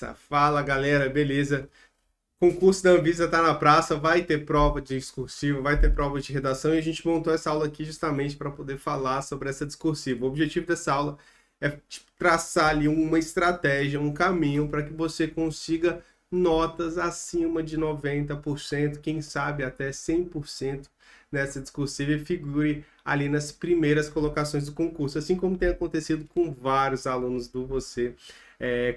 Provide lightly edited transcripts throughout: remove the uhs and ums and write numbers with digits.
praça. Fala, galera, beleza? Concurso da Anvisa tá na praça, vai ter prova de discursivo, vai ter prova de redação e a gente montou essa aula aqui justamente para poder falar sobre essa discursiva. O objetivo dessa aula é traçar ali uma estratégia, um caminho para que você consiga notas acima de 90%, quem sabe até 100% nessa discursiva e figure ali nas primeiras colocações do concurso, assim como tem acontecido com vários alunos do Você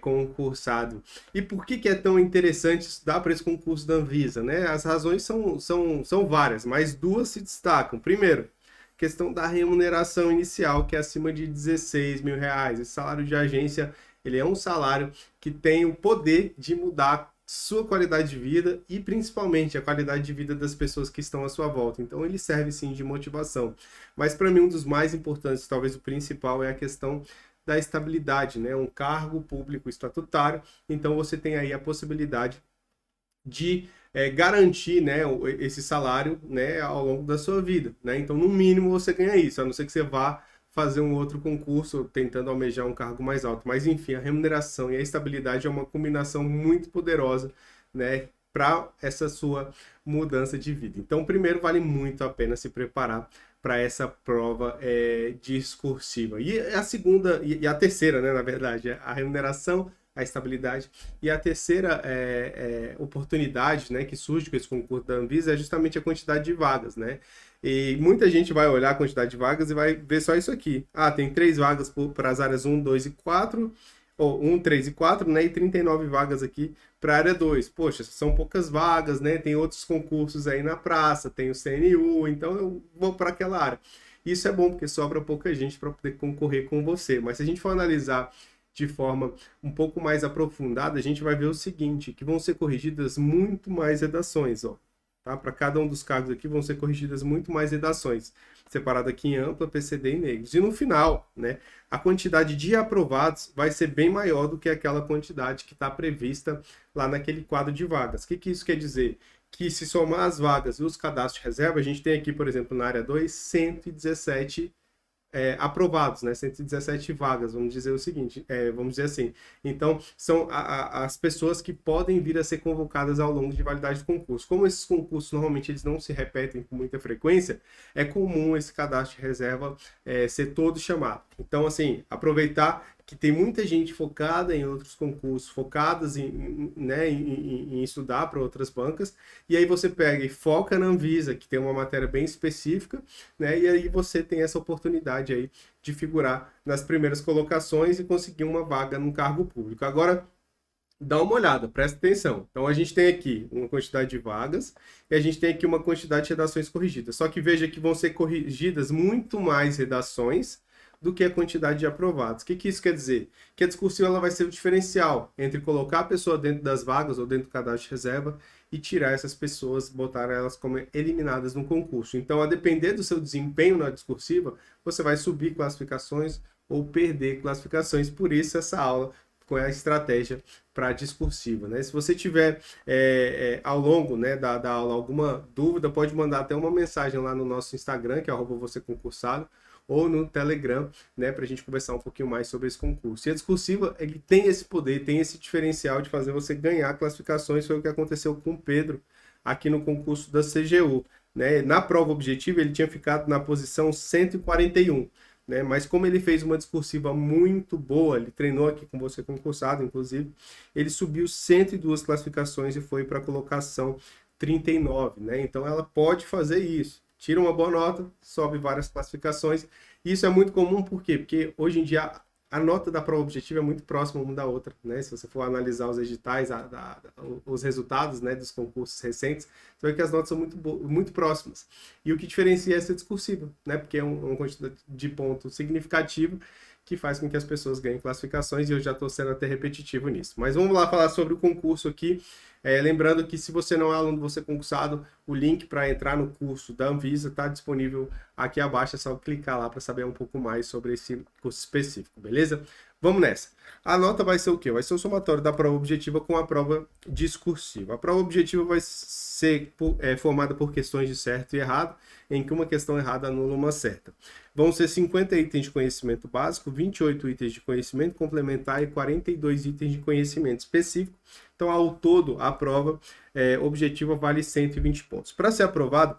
Concursado. E por que é tão interessante estudar para esse concurso da Anvisa, né? As razões são várias, mas duas se destacam. Primeiro, questão da remuneração inicial, que é acima de R$ 16.000. Esse salário de agência, ele é um salário que tem o poder de mudar sua qualidade de vida e principalmente a qualidade de vida das pessoas que estão à sua volta. Então ele serve sim de motivação. Mas para mim um dos mais importantes, talvez o principal, é a questão da estabilidade, né? Um cargo público estatutário, então você tem aí a possibilidade de garantir, né, esse salário, né, ao longo da sua vida, né? Então, no mínimo, você ganha isso, a não ser que você vá fazer um outro concurso tentando almejar um cargo mais alto. Mas, enfim, a remuneração e a estabilidade é uma combinação muito poderosa, né, para essa sua mudança de vida. Então, primeiro, vale muito a pena se preparar para essa prova discursiva. E a segunda, e a terceira, né, na verdade, a remuneração, a estabilidade. E a terceira oportunidade, né, que surge com esse concurso da Anvisa é justamente a quantidade de vagas, né? E muita gente vai olhar a quantidade de vagas e vai ver só isso aqui. Ah, tem 3 vagas para as áreas 1, 2 e 4, ou 1, 3 e 4, né? E 39 vagas aqui para a área 2. Poxa, são poucas vagas, né? Tem outros concursos aí na praça, tem o CNU, então eu vou para aquela área. Isso é bom porque sobra pouca gente para poder concorrer com você. Mas se a gente for analisar de forma um pouco mais aprofundada, a gente vai ver o seguinte, que vão ser corrigidas muito mais redações, ó. Tá? Para cada um dos cargos aqui vão ser corrigidas muito mais redações, separado aqui em ampla, PCD e negros. E no final, né, a quantidade de aprovados vai ser bem maior do que aquela quantidade que está prevista lá naquele quadro de vagas. O que isso quer dizer? Que se somar as vagas e os cadastros de reserva, a gente tem aqui, por exemplo, na área 2, 117 aprovados, né? 117 vagas, vamos dizer o seguinte, vamos dizer assim. Então, são as pessoas que podem vir a ser convocadas ao longo de validade do concurso. Como esses concursos normalmente eles não se repetem com muita frequência, é comum esse cadastro de reserva ser todo chamado. Então, assim, aproveitar que tem muita gente focada em outros concursos, focadas em estudar para outras bancas, e aí você pega e foca na Anvisa, que tem uma matéria bem específica, né? E aí você tem essa oportunidade aí de figurar nas primeiras colocações e conseguir uma vaga num cargo público. Agora, dá uma olhada, presta atenção. Então, a gente tem aqui uma quantidade de vagas e a gente tem aqui uma quantidade de redações corrigidas. Só que veja que vão ser corrigidas muito mais redações do que a quantidade de aprovados. O que isso quer dizer? Que a discursiva ela vai ser o diferencial entre colocar a pessoa dentro das vagas ou dentro do cadastro de reserva e tirar essas pessoas, botar elas como eliminadas no concurso. Então, a depender do seu desempenho na discursiva, você vai subir classificações ou perder classificações. Por isso, essa aula com a estratégia para discursiva, né? Se você tiver ao longo, né, da aula alguma dúvida, pode mandar até uma mensagem lá no nosso Instagram, que é @vocêconcursado, ou no Telegram, né, para a gente conversar um pouquinho mais sobre esse concurso. E a discursiva, ele tem esse poder, tem esse diferencial de fazer você ganhar classificações, foi o que aconteceu com o Pedro aqui no concurso da CGU, né? Na prova objetiva, ele tinha ficado na posição 141, né? Mas como ele fez uma discursiva muito boa, ele treinou aqui com você concursado, inclusive, ele subiu 102 classificações e foi para a colocação 39, né? Então ela pode fazer isso. Tira uma boa nota, sobe várias classificações. Isso é muito comum, por quê? Porque hoje em dia a nota da prova objetiva é muito próxima uma da outra, né? Se você for analisar os editais, os resultados, né, dos concursos recentes, você vai ver que as notas são muito próximas. E o que diferencia é essa discursiva, né? Porque é uma quantidade de ponto significativo que faz com que as pessoas ganhem classificações, e eu já estou sendo até repetitivo nisso. Mas vamos lá falar sobre o concurso aqui. Lembrando que se você não é aluno do Você Concursado, o link para entrar no curso da Anvisa está disponível aqui abaixo, é só clicar lá para saber um pouco mais sobre esse curso específico, beleza? Vamos nessa. A nota vai ser o quê? Vai ser o somatório da prova objetiva com a prova discursiva. A prova objetiva vai ser formada por questões de certo e errado, em que uma questão errada anula uma certa. Vão ser 50 itens de conhecimento básico, 28 itens de conhecimento complementar e 42 itens de conhecimento específico. Então, ao todo, a prova objetiva vale 120 pontos. Para ser aprovado,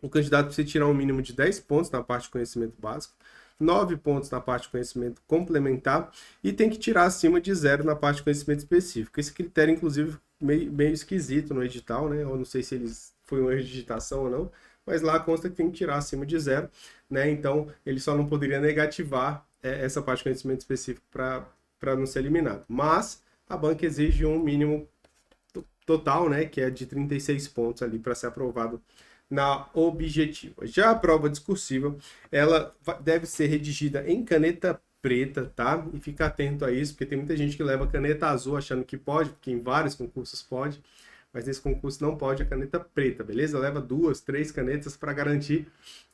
o candidato precisa tirar um mínimo de 10 pontos na parte de conhecimento básico, 9 pontos na parte de conhecimento complementar e tem que tirar acima de 0 na parte de conhecimento específico. Esse critério, inclusive, meio esquisito no edital, né? Eu não sei se eles foi um erro de digitação ou não, mas lá consta que tem que tirar acima de 0, né? Então, ele só não poderia negativar essa parte de conhecimento específico para não ser eliminado. Mas a banca exige um mínimo total, né? Que é de 36 pontos ali para ser aprovado na objetiva. Já a prova discursiva, ela deve ser redigida em caneta preta, tá? E fica atento a isso, porque tem muita gente que leva caneta azul achando que pode, porque em vários concursos pode, mas nesse concurso não pode a caneta preta, beleza? Leva 2, 3 canetas para garantir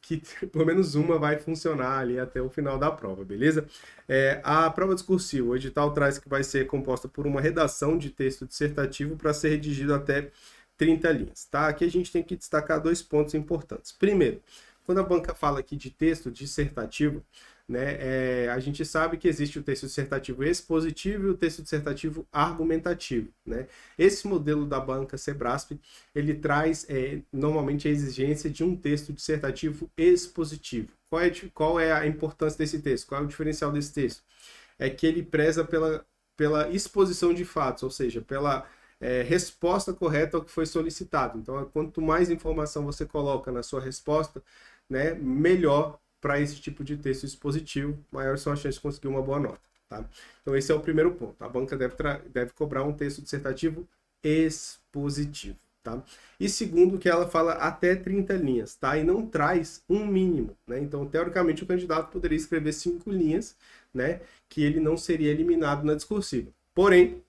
que pelo menos uma vai funcionar ali até o final da prova, beleza? A prova discursiva, o edital traz que vai ser composta por uma redação de texto dissertativo para ser redigido até 30 linhas, tá? Aqui a gente tem que destacar 2 pontos importantes. Primeiro, quando a banca fala aqui de texto dissertativo, né, a gente sabe que existe o texto dissertativo expositivo e o texto dissertativo argumentativo, né? Esse modelo da banca Sebrasp, ele traz normalmente a exigência de um texto dissertativo expositivo. Qual é a importância desse texto? Qual é o diferencial desse texto? É que ele preza pela exposição de fatos, ou seja, pela resposta correta ao que foi solicitado. Então, quanto mais informação você coloca na sua resposta, né, melhor para esse tipo de texto expositivo, maior são as chances de conseguir uma boa nota. Tá? Então, esse é o primeiro ponto. A banca deve cobrar um texto dissertativo expositivo. Tá? E segundo, que ela fala até 30 linhas, tá? E não traz um mínimo, né? Então, teoricamente, o candidato poderia escrever 5 linhas, né? Que ele não seria eliminado na discursiva. Porém,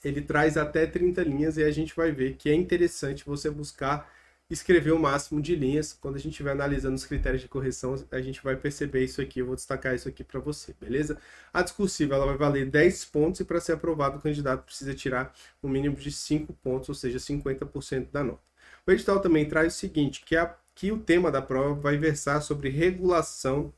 ele traz até 30 linhas e a gente vai ver que é interessante você buscar escrever o máximo de linhas. Quando a gente estiver analisando os critérios de correção, a gente vai perceber isso aqui, eu vou destacar isso aqui para você, beleza? A discursiva ela vai valer 10 pontos e para ser aprovado o candidato precisa tirar um mínimo de 5 pontos, ou seja, 50% da nota. O edital também traz o seguinte, que o tema da prova vai versar sobre regulação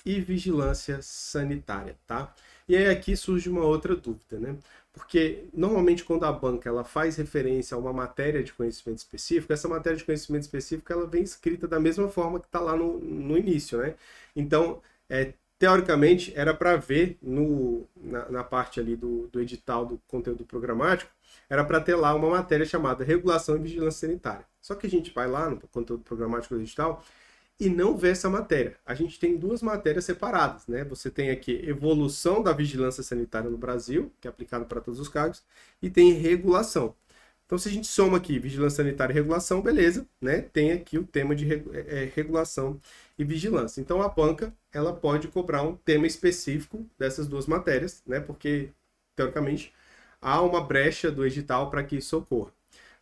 e vigilância sanitária, tá? E aí aqui surge uma outra dúvida, né? Porque normalmente quando a banca ela faz referência a uma matéria de conhecimento específico, essa matéria de conhecimento específico ela vem escrita da mesma forma que está lá no início, né? Então, teoricamente, era para ver na parte ali do edital do conteúdo programático, era para ter lá uma matéria chamada Regulação e Vigilância Sanitária. Só que a gente vai lá no conteúdo programático do edital e não vê essa matéria. A gente tem 2 matérias separadas, né? Você tem aqui evolução da vigilância sanitária no Brasil, que é aplicado para todos os cargos, e tem regulação. Então, se a gente soma aqui vigilância sanitária e regulação, beleza, né? Tem aqui o tema de regulação e vigilância. Então, a banca, ela pode cobrar um tema específico dessas 2 matérias, né? Porque, teoricamente, há uma brecha do edital para que isso ocorra.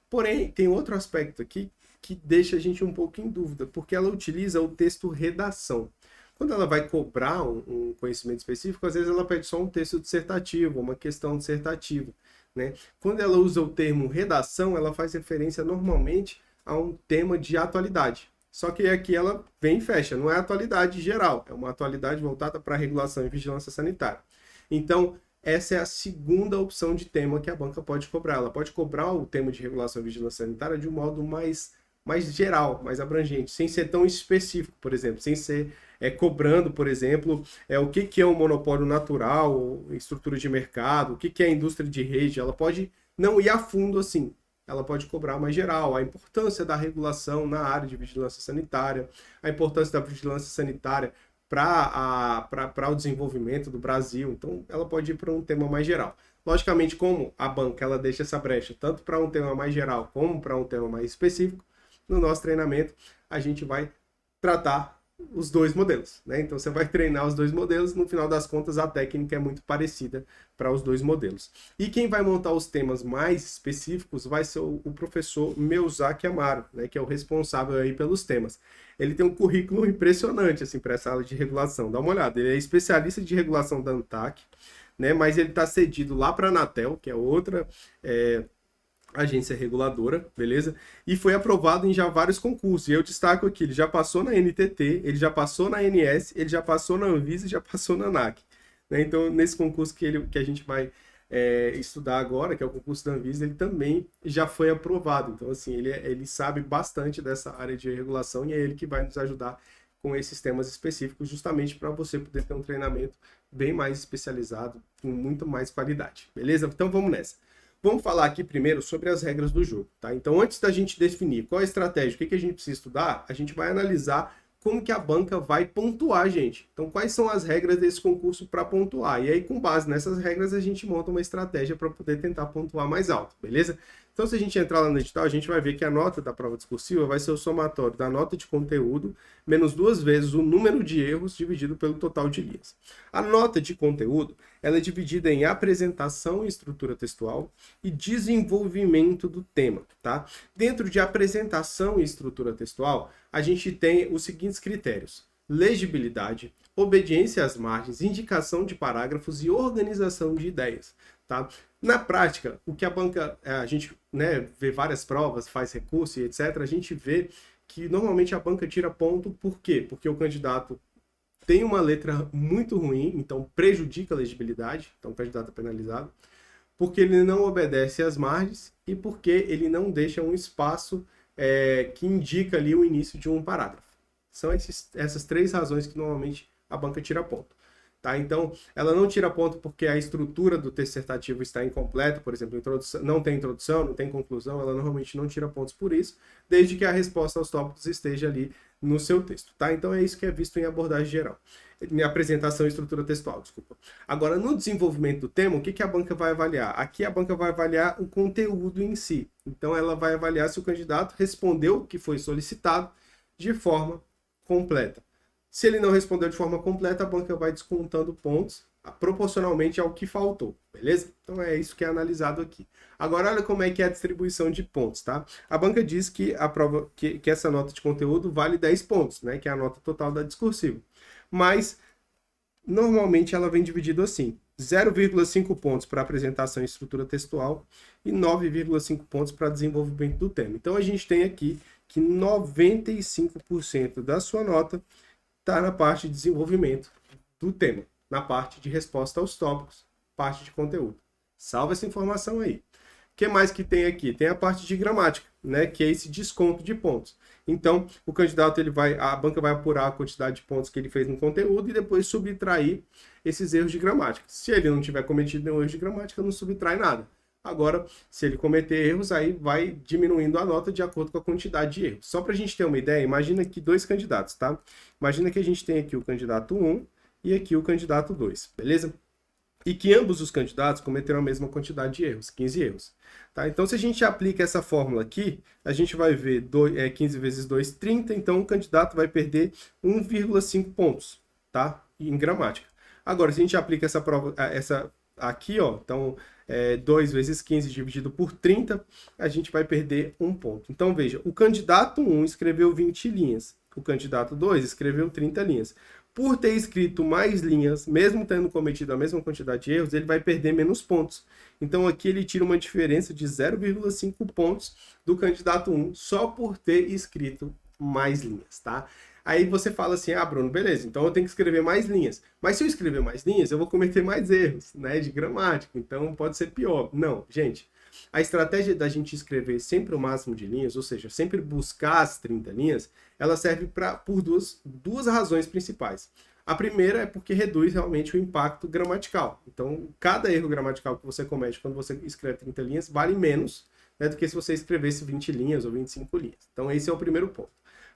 Porém, tem outro aspecto aqui que deixa a gente um pouco em dúvida, porque ela utiliza o texto redação. Quando ela vai cobrar um conhecimento específico, às vezes ela pede só um texto dissertativo, uma questão dissertativa, né? Quando ela usa o termo redação, ela faz referência normalmente a um tema de atualidade. Só que aqui ela vem e fecha, não é atualidade geral, é uma atualidade voltada para a regulação e vigilância sanitária. Então, essa é a segunda opção de tema que a banca pode cobrar. Ela pode cobrar o tema de regulação e vigilância sanitária de um modo mais geral, mais abrangente, sem ser tão específico, por exemplo, sem ser cobrando, por exemplo, o que é um monopólio natural, estrutura de mercado, o que é a indústria de rede. Ela pode não ir a fundo assim, ela pode cobrar mais geral, a importância da regulação na área de vigilância sanitária, a importância da vigilância sanitária para o desenvolvimento do Brasil. Então, ela pode ir para um tema mais geral. Logicamente, como a banca ela deixa essa brecha tanto para um tema mais geral como para um tema mais específico, no nosso treinamento a gente vai tratar os 2 modelos, né? Então você vai treinar os 2 modelos, no final das contas a técnica é muito parecida para os 2 modelos. E quem vai montar os temas mais específicos vai ser o professor Meuzaki Amaro, né? Que é o responsável aí pelos temas. ele tem um currículo impressionante, assim, para essa área de regulação. Dá uma olhada, ele é especialista de regulação da ANTAC, né? Mas ele está cedido lá para a Anatel, que é outra agência reguladora, beleza? E foi aprovado em já vários concursos. E eu destaco aqui, ele já passou na NTT, ele já passou na ANS, ele já passou na Anvisa e já passou na ANAC. Né? Então, nesse concurso que a gente vai estudar agora, que é o concurso da Anvisa, ele também já foi aprovado. Então, assim, ele sabe bastante dessa área de regulação e é ele que vai nos ajudar com esses temas específicos, justamente para você poder ter um treinamento bem mais especializado, com muito mais qualidade. Beleza? Então, vamos nessa. Vamos falar aqui primeiro sobre as regras do jogo, tá? Então, antes da gente definir qual é a estratégia, o que a gente precisa estudar, a gente vai analisar como que a banca vai pontuar, gente. Então, quais são as regras desse concurso para pontuar? E aí, com base nessas regras, a gente monta uma estratégia para poder tentar pontuar mais alto, beleza? Então, se a gente entrar lá no edital, a gente vai ver que a nota da prova discursiva vai ser o somatório da nota de conteúdo menos 2 vezes o número de erros dividido pelo total de linhas. A nota de conteúdo, ela é dividida em apresentação e estrutura textual e desenvolvimento do tema, tá? Dentro de apresentação e estrutura textual, a gente tem os seguintes critérios: legibilidade, obediência às margens, indicação de parágrafos e organização de ideias, tá? Na prática, o que a banca, a gente, né, vê várias provas, faz recurso e etc., a gente vê que normalmente a banca tira ponto, por quê? Porque o candidato tem uma letra muito ruim, então prejudica a legibilidade, então o candidato é penalizado, porque ele não obedece às margens e porque ele não deixa um espaço que indica ali o início de um parágrafo. São essas 3 razões que normalmente a banca tira ponto. Tá? Então, ela não tira ponto porque a estrutura do texto dissertativo está incompleta, por exemplo, não tem introdução, não tem conclusão, ela normalmente não tira pontos por isso, desde que a resposta aos tópicos esteja ali no seu texto. Tá? Então, é isso que é visto em abordagem geral. Em apresentação e estrutura textual, desculpa. Agora, no desenvolvimento do tema, o que a banca vai avaliar? Aqui a banca vai avaliar o conteúdo em si. Então, ela vai avaliar se o candidato respondeu o que foi solicitado de forma completa. Se ele não respondeu de forma completa, a banca vai descontando pontos proporcionalmente ao que faltou, beleza? Então é isso que é analisado aqui. Agora olha como é que é a distribuição de pontos, tá? A banca diz que a prova que essa nota de conteúdo vale 10 pontos, né? Que é a nota total da discursiva. Mas normalmente ela vem dividida assim: 0,5 pontos para apresentação e estrutura textual e 9,5 pontos para desenvolvimento do tema. Então a gente tem aqui que 95% da sua nota está na parte de desenvolvimento do tema, na parte de resposta aos tópicos, parte de conteúdo. Salva essa informação aí. O que mais que tem aqui? Tem a parte de gramática, né, que é esse desconto de pontos. Então, o candidato, a banca vai apurar a quantidade de pontos que ele fez no conteúdo e depois subtrair esses erros de gramática. Se ele não tiver cometido nenhum erro de gramática, não subtrai nada. Agora, se ele cometer erros, aí vai diminuindo a nota de acordo com a quantidade de erros. Só para a gente ter uma ideia, imagina aqui 2 candidatos, tá? Imagina que a gente tem aqui o candidato 1 e aqui o candidato 2, beleza? E que ambos os candidatos cometeram a mesma quantidade de erros, 15 erros. Tá? Então, se a gente aplica essa fórmula aqui, a gente vai ver 15 vezes 2, 30, então o candidato vai perder 1,5 pontos, tá? Em gramática. Agora, se a gente aplica essa prova, essa aqui, ó, então 2 vezes 15 dividido por 30, a gente vai perder 1 ponto. Então, veja, o candidato 1 escreveu 20 linhas, o candidato 2 escreveu 30 linhas. Por ter escrito mais linhas, mesmo tendo cometido a mesma quantidade de erros, ele vai perder menos pontos. Então, aqui ele tira uma diferença de 0,5 pontos do candidato 1 só por ter escrito mais linhas, tá? Aí você fala assim: ah, Bruno, beleza, então eu tenho que escrever mais linhas. Mas se eu escrever mais linhas, eu vou cometer mais erros, né, de gramática. Então pode ser pior. Não, gente. A estratégia da gente escrever sempre o máximo de linhas, ou seja, sempre buscar as 30 linhas, ela serve por duas razões principais. A primeira é porque reduz realmente o impacto gramatical. Então, cada erro gramatical que você comete quando você escreve 30 linhas vale menos, né, do que se você escrevesse 20 linhas ou 25 linhas. Então, esse é o primeiro ponto.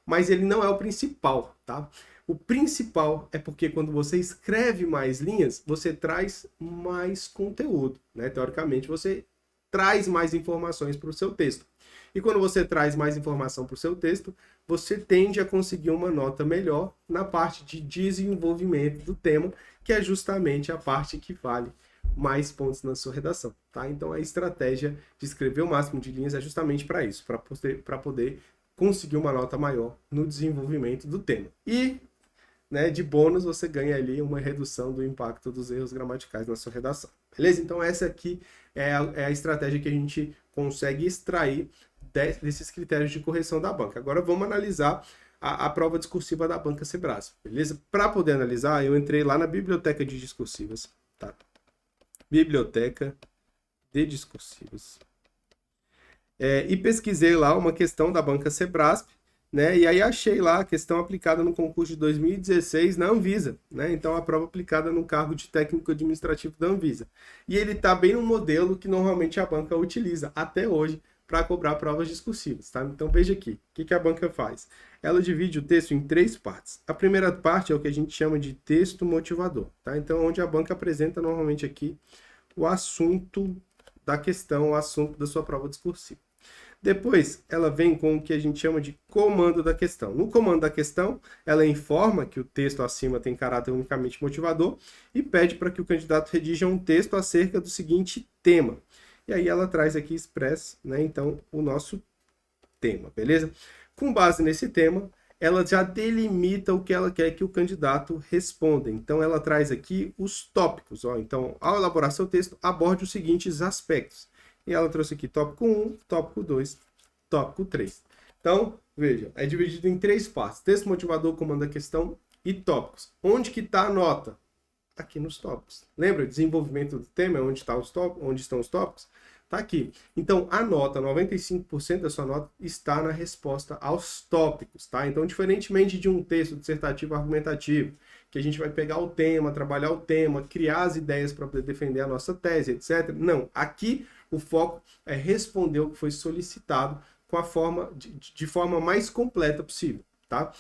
Mas ele não é o principal, tá? O principal é porque quando você escreve mais linhas, você traz mais conteúdo, né? Teoricamente, você traz mais informações para o seu texto. E quando você traz mais informação para o seu texto, você tende a conseguir uma nota melhor na parte de desenvolvimento do tema, que é justamente a parte que vale mais pontos na sua redação, tá? Então a estratégia de escrever o máximo de linhas é justamente para isso, para poder conseguir uma nota maior no desenvolvimento do tema. E, né, de bônus, você ganha ali uma redução do impacto dos erros gramaticais na sua redação. Beleza? Então, essa aqui é a estratégia que a gente consegue extrair desses critérios de correção da banca. Agora, vamos analisar a prova discursiva da banca Sebrasp, beleza? Para poder analisar, eu entrei lá na biblioteca de discursivas, tá? Biblioteca de discursivas. E pesquisei lá uma questão da banca Sebrasp, né? E aí achei lá a questão aplicada no concurso de 2016 na Anvisa, né? Então, a prova aplicada no cargo de técnico administrativo da Anvisa. E ele está bem no modelo que normalmente a banca utiliza até hoje para cobrar provas discursivas, tá? Então, veja aqui, o que a banca faz? Ela divide o texto em 3 partes. A primeira parte é o que a gente chama de texto motivador, tá? Então, onde a banca apresenta normalmente aqui o assunto da questão, o assunto da sua prova discursiva. Depois, ela vem com o que a gente chama de comando da questão. No comando da questão, ela informa que o texto acima tem caráter unicamente motivador e pede para que o candidato redija um texto acerca do seguinte tema. E aí ela traz aqui express, né, então, o nosso tema, beleza? Com base nesse tema, ela já delimita o que ela quer que o candidato responda. Então, ela traz aqui os tópicos. Ó. Então, ao elaborar seu texto, aborde os seguintes aspectos. E ela trouxe aqui tópico 1, tópico 2, tópico 3. Então, veja, é dividido em 3 partes. Texto motivador, comando da questão e tópicos. Onde que está a nota? Aqui nos tópicos. Lembra? Desenvolvimento do tema é onde estão os tópicos? Está aqui. Então, a nota, 95% da sua nota, está na resposta aos tópicos, tá? Então, diferentemente de um texto dissertativo argumentativo, que a gente vai pegar o tema, trabalhar o tema, criar as ideias para poder defender a nossa tese, etc. Não, aqui o foco é responder o que foi solicitado com a forma, de forma mais completa possível, tá?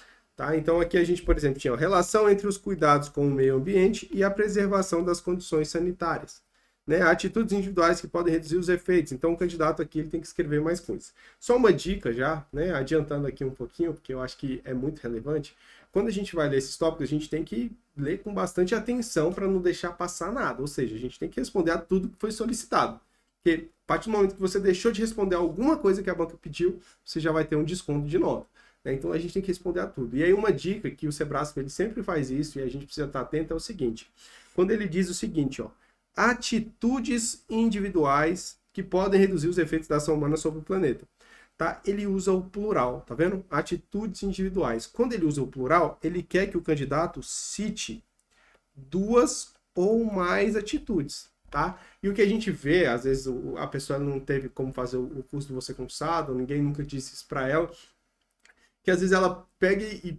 Então, aqui a gente, por exemplo, tinha a relação entre os cuidados com o meio ambiente e a preservação das condições sanitárias. Né? Atitudes individuais que podem reduzir os efeitos. Então, o candidato aqui ele tem que escrever mais coisas. Só uma dica já, né? Adiantando aqui um pouquinho, porque eu acho que é muito relevante. Quando a gente vai ler esses tópicos, a gente tem que ler com bastante atenção para não deixar passar nada. Ou seja, a gente tem que responder a tudo que foi solicitado. Porque a partir do momento que você deixou de responder alguma coisa que a banca pediu, você já vai ter um desconto de nota. Né? Então, a gente tem que responder a tudo. E aí, uma dica que o Sebrasp ele sempre faz isso e a gente precisa estar atento é o seguinte. Quando ele diz o seguinte, ó, atitudes individuais que podem reduzir os efeitos da ação humana sobre o planeta. Tá? Ele usa o plural, tá vendo? Atitudes individuais. Quando ele usa o plural, ele quer que o candidato cite 2 ou mais atitudes, tá? E o que a gente vê, às vezes a pessoa não teve como fazer o curso do Você Concursado, ninguém nunca disse isso para ela, que às vezes ela pega e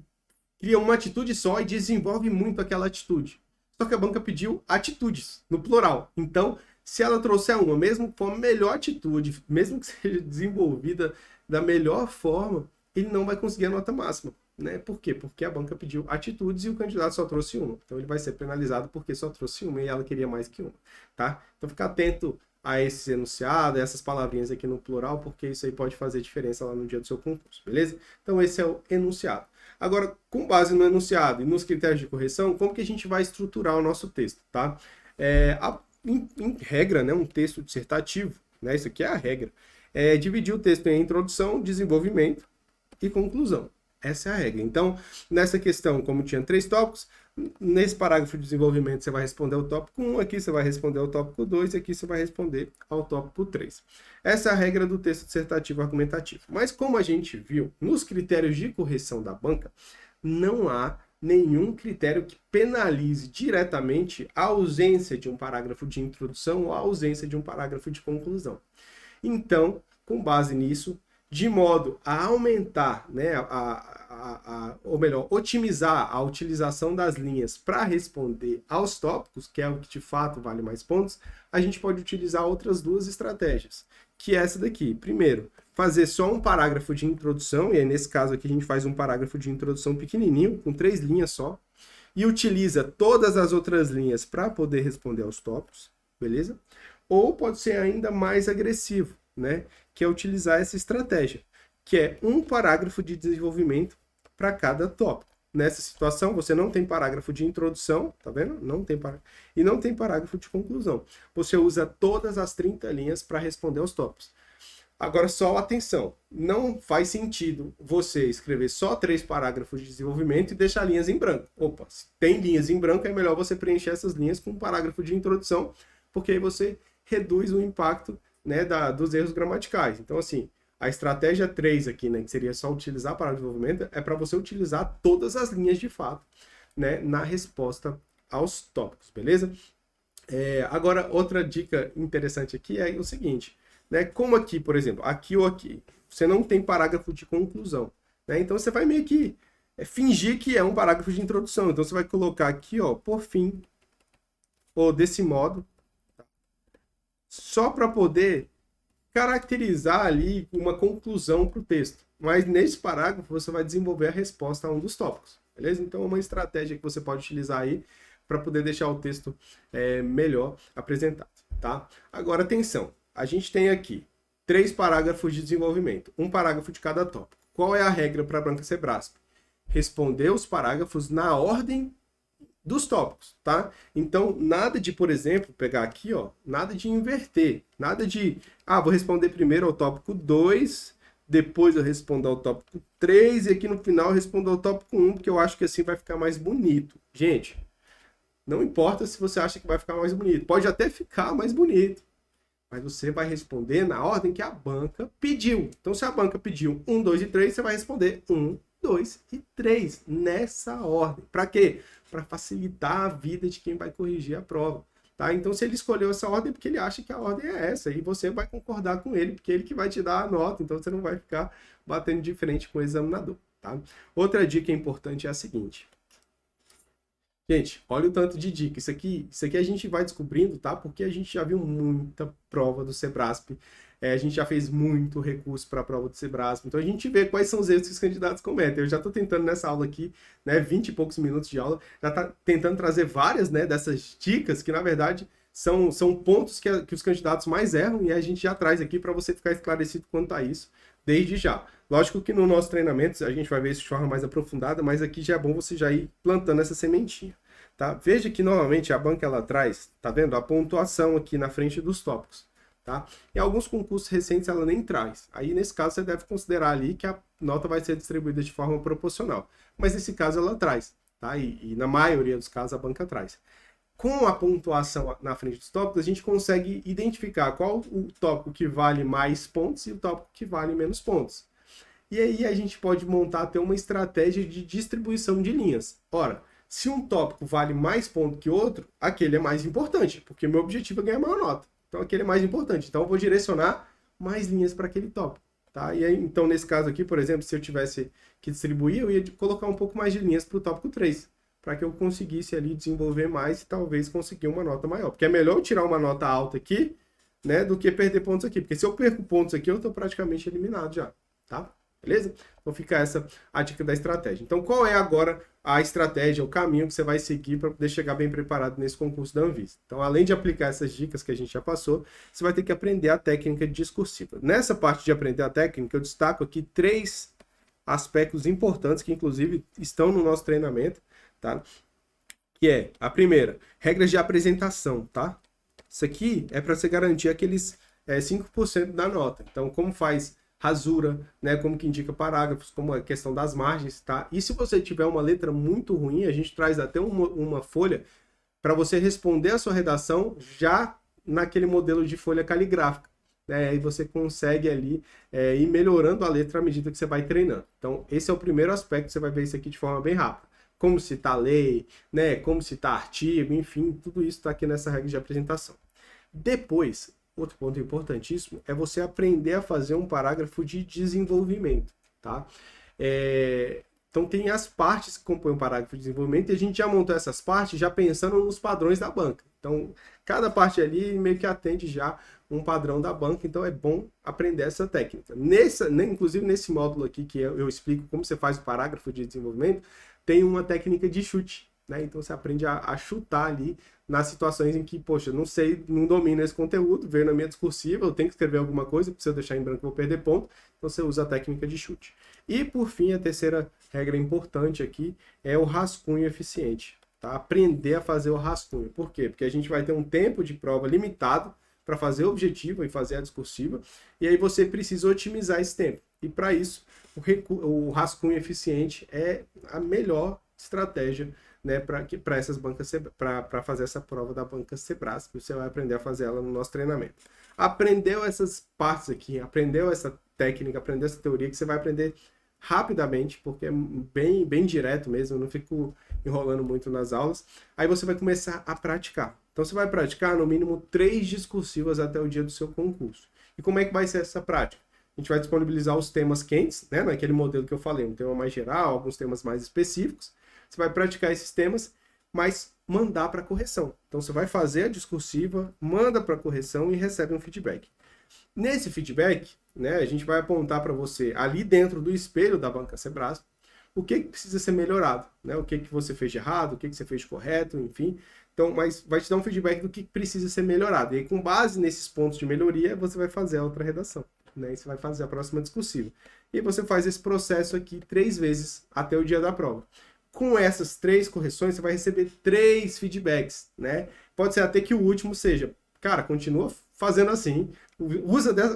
cria uma atitude só e desenvolve muito aquela atitude. Só que a banca pediu atitudes, no plural. Então, se ela trouxer uma, mesmo com a melhor atitude, mesmo que seja desenvolvida da melhor forma, ele não vai conseguir a nota máxima. Né? Por quê? Porque a banca pediu atitudes e o candidato só trouxe uma. Então, ele vai ser penalizado porque só trouxe uma e ela queria mais que uma. Tá? Então, fica atento a esse enunciado, a essas palavrinhas aqui no plural, porque isso aí pode fazer diferença lá no dia do seu concurso, beleza? Então, esse é o enunciado. Agora, com base no enunciado e nos critérios de correção, como que a gente vai estruturar o nosso texto, tá? Em regra, né, um texto dissertativo, né, isso aqui é a regra, é dividir o texto em introdução, desenvolvimento e conclusão. Essa é a regra. Então, nessa questão, como tinha 3 tópicos, nesse parágrafo de desenvolvimento você vai responder ao tópico 1, aqui você vai responder ao tópico 2 e aqui você vai responder ao tópico 3. Essa é a regra do texto dissertativo argumentativo. Mas como a gente viu, nos critérios de correção da banca, não há nenhum critério que penalize diretamente a ausência de um parágrafo de introdução ou a ausência de um parágrafo de conclusão. Então, com base nisso, de modo a aumentar, né, ou melhor, otimizar a utilização das linhas para responder aos tópicos, que é o que de fato vale mais pontos, a gente pode utilizar outras 2 estratégias, que é essa daqui. Primeiro, fazer só um parágrafo de introdução, e aí nesse caso aqui a gente faz um parágrafo de introdução pequenininho, com 3 linhas só, e utiliza todas as outras linhas para poder responder aos tópicos, beleza? Ou pode ser ainda mais agressivo, né? Que é utilizar essa estratégia, que é um parágrafo de desenvolvimento para cada tópico. Nessa situação, você não tem parágrafo de introdução, tá vendo? Não tem e não tem parágrafo de conclusão. Você usa todas as 30 linhas para responder aos tópicos. Agora, só atenção, não faz sentido você escrever só 3 parágrafos de desenvolvimento e deixar linhas em branco. Opa, se tem linhas em branco, é melhor você preencher essas linhas com um parágrafo de introdução, porque aí você reduz o impacto, né, dos erros gramaticais. Então, assim, a estratégia 3 aqui, né, que seria só utilizar para o desenvolvimento, é para você utilizar todas as linhas de fato, né, na resposta aos tópicos, beleza? Agora, outra dica interessante aqui é o seguinte, né? Como aqui, por exemplo, aqui ou aqui, você não tem parágrafo de conclusão, né? Então você vai meio que fingir que é um parágrafo de introdução. Então você vai colocar aqui, ó, por fim, ou desse modo, só para poder caracterizar ali uma conclusão para o texto. Mas nesse parágrafo você vai desenvolver a resposta a um dos tópicos, beleza? Então é uma estratégia que você pode utilizar aí para poder deixar o texto melhor apresentado, tá? Agora, atenção, a gente tem aqui 3 parágrafos de desenvolvimento, um parágrafo de cada tópico. Qual é a regra para a banca Sebrasp? Responder os parágrafos na ordem dos tópicos, tá? Então, nada de, por exemplo, pegar aqui, ó, nada de inverter, nada de, vou responder primeiro ao tópico 2, depois eu respondo ao tópico 3 e aqui no final eu respondo ao tópico 1, porque eu acho que assim vai ficar mais bonito. Gente, não importa se você acha que vai ficar mais bonito, pode até ficar mais bonito, mas você vai responder na ordem que a banca pediu. Então, se a banca pediu 1, 2 e 3, você vai responder 1, 2 e 3 nessa ordem. Para quê? Para facilitar a vida de quem vai corrigir a prova. Tá? Então, se ele escolheu essa ordem, é porque ele acha que a ordem é essa. E você vai concordar com ele, porque ele que vai te dar a nota. Então, você não vai ficar batendo de frente com o examinador. Tá? Outra dica importante é a seguinte. Gente, olha o tanto de dica. Isso aqui a gente vai descobrindo, tá? Porque a gente já viu muita prova do Sebrasp. A gente já fez muito recurso para a prova do Sebrasp. Então a gente vê quais são os erros que os candidatos cometem. Eu já estou tentando nessa aula aqui, né, 20 e poucos minutos de aula, já tá tentando trazer várias, né, dessas dicas que, na verdade, são pontos que os candidatos mais erram e a gente já traz aqui para você ficar esclarecido quanto a isso desde já. Lógico que no nosso treinamento a gente vai ver isso de forma mais aprofundada, mas aqui já é bom você já ir plantando essa sementinha. Tá? Veja que normalmente a banca ela traz, tá vendo? A pontuação aqui na frente dos tópicos. Tá? Em alguns concursos recentes ela nem traz. Aí nesse caso você deve considerar ali que a nota vai ser distribuída de forma proporcional. Mas nesse caso ela traz. Tá? E na maioria dos casos a banca traz. Com a pontuação na frente dos tópicos, a gente consegue identificar qual o tópico que vale mais pontos e o tópico que vale menos pontos. E aí a gente pode montar até uma estratégia de distribuição de linhas. Ora, se um tópico vale mais ponto que outro, aquele é mais importante, porque meu objetivo é ganhar maior nota. Então aquele é mais importante. Então eu vou direcionar mais linhas para aquele tópico. Tá? E aí, então, nesse caso aqui, por exemplo, se eu tivesse que distribuir, eu ia colocar um pouco mais de linhas para o tópico 3, para que eu conseguisse ali desenvolver mais e talvez conseguir uma nota maior. Porque é melhor eu tirar uma nota alta aqui, né, do que perder pontos aqui. Porque se eu perco pontos aqui, eu estou praticamente eliminado já. Tá? Beleza? Então fica essa a dica da estratégia. Então qual é agora a estratégia, o caminho que você vai seguir para poder chegar bem preparado nesse concurso da Anvisa? Então, além de aplicar essas dicas que a gente já passou, você vai ter que aprender a técnica discursiva. Nessa parte de aprender a técnica, eu destaco aqui 3 aspectos importantes que inclusive estão no nosso treinamento, tá? Que é, a primeira, regras de apresentação, tá? Isso aqui é para você garantir aqueles 5% da nota. Então, como faz rasura, né, como que indica parágrafos, como a questão das margens, tá? E se você tiver uma letra muito ruim, a gente traz até uma folha para você responder a sua redação já naquele modelo de folha caligráfica, né? Aí você consegue ali ir melhorando a letra à medida que você vai treinando. Então, esse é o primeiro aspecto, você vai ver isso aqui de forma bem rápida. Como citar lei, né, como citar artigo, enfim, tudo isso está aqui nessa regra de apresentação. Depois, outro ponto importantíssimo é você aprender a fazer um parágrafo de desenvolvimento, tá? Então tem as partes que compõem o parágrafo de desenvolvimento e a gente já montou essas partes já pensando nos padrões da banca. Então, cada parte ali meio que atende já um padrão da banca, então é bom aprender essa técnica. Inclusive nesse módulo aqui que eu explico como você faz o parágrafo de desenvolvimento, tem uma técnica de chute, né? Então você aprende a chutar ali nas situações em que, poxa, não sei, não domino esse conteúdo, veio na minha discursiva, eu tenho que escrever alguma coisa, porque se eu deixar em branco eu vou perder ponto, então você usa a técnica de chute. E, por fim, a terceira regra importante aqui é o rascunho eficiente, tá? Aprender a fazer o rascunho. Por quê? Porque a gente vai ter um tempo de prova limitado para fazer a objetiva e fazer a discursiva, e aí você precisa otimizar esse tempo. E para isso, o rascunho eficiente é a melhor estratégia, né, para essas bancas, para fazer essa prova da banca Sebrasp. Você vai aprender a fazer ela no nosso treinamento. Aprendeu essas partes aqui, aprendeu essa técnica, aprendeu essa teoria, que você vai aprender rapidamente, porque é bem direto mesmo, eu não fico enrolando muito nas aulas. Aí você vai começar a praticar. Então você vai praticar no mínimo 3 discursivas até o dia do seu concurso. E como é que vai ser essa prática? A gente vai disponibilizar os temas quentes, né, naquele modelo que eu falei, um tema mais geral, alguns temas mais específicos. Você vai praticar esses temas, mas mandar para correção. Então você vai fazer a discursiva, manda para correção e recebe um feedback. Nesse feedback, né, a gente vai apontar para você, ali dentro do espelho da banca Sebrasp, o que precisa ser melhorado, né? O que você fez de errado, o que você fez de correto, enfim. Então, mas vai te dar um feedback do que precisa ser melhorado. E aí, com base nesses pontos de melhoria, você vai fazer a outra redação, né? E você vai fazer a próxima discursiva. E aí você faz esse processo aqui 3 vezes até o dia da prova. Com essas 3 correções, você vai receber 3 feedbacks, né? Pode ser até que o último seja, cara, continua fazendo assim,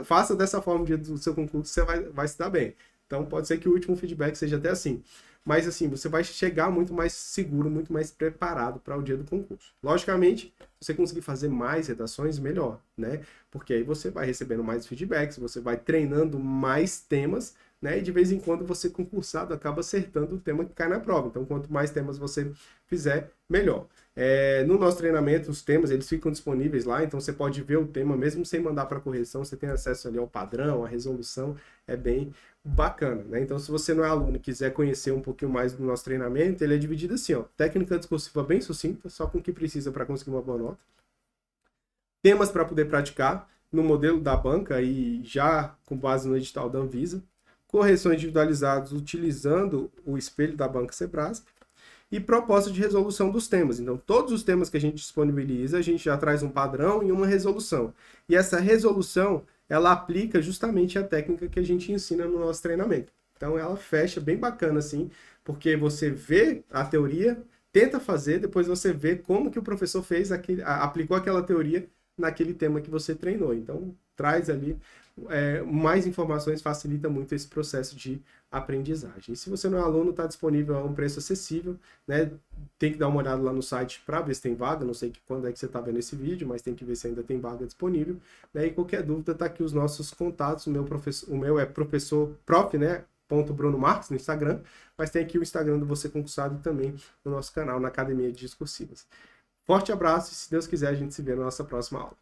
faça dessa forma no dia do seu concurso, você vai se dar bem. Então pode ser que o último feedback seja até assim. Mas assim, você vai chegar muito mais seguro, muito mais preparado para o dia do concurso. Logicamente, se você conseguir fazer mais redações, melhor, né? Porque aí você vai recebendo mais feedbacks, você vai treinando mais temas, né? E de vez em quando você, concursado, acaba acertando o tema que cai na prova. Então, quanto mais temas você fizer, melhor. No nosso treinamento, os temas, eles ficam disponíveis lá, então você pode ver o tema, mesmo sem mandar para correção, você tem acesso ali ao padrão, à resolução, é bem bacana, né? Então, se você não é aluno e quiser conhecer um pouquinho mais do nosso treinamento, ele é dividido assim, ó, técnica discursiva bem sucinta, só com o que precisa para conseguir uma boa nota. Temas para poder praticar no modelo da banca e já com base no edital da Anvisa. Correções individualizadas utilizando o espelho da banca Sebrasp. E proposta de resolução dos temas. Então, todos os temas que a gente disponibiliza, a gente já traz um padrão e uma resolução. E essa resolução, ela aplica justamente a técnica que a gente ensina no nosso treinamento. Então, ela fecha bem bacana, assim, porque você vê a teoria, tenta fazer, depois você vê como que o professor fez, aplicou aquela teoria naquele tema que você treinou. Então, traz ali mais informações, facilita muito esse processo de aprendizagem. E se você não é aluno, está disponível a um preço acessível, né? Tem que dar uma olhada lá no site para ver se tem vaga, não sei quando é que você está vendo esse vídeo, mas tem que ver se ainda tem vaga disponível, né? E qualquer dúvida, tá aqui os nossos contatos, o meu é prof, né? Bruno Marques no Instagram, mas tem aqui o Instagram do Você Concursado e também no nosso canal, na Academia de Discursivas. Forte abraço e, se Deus quiser, a gente se vê na nossa próxima aula.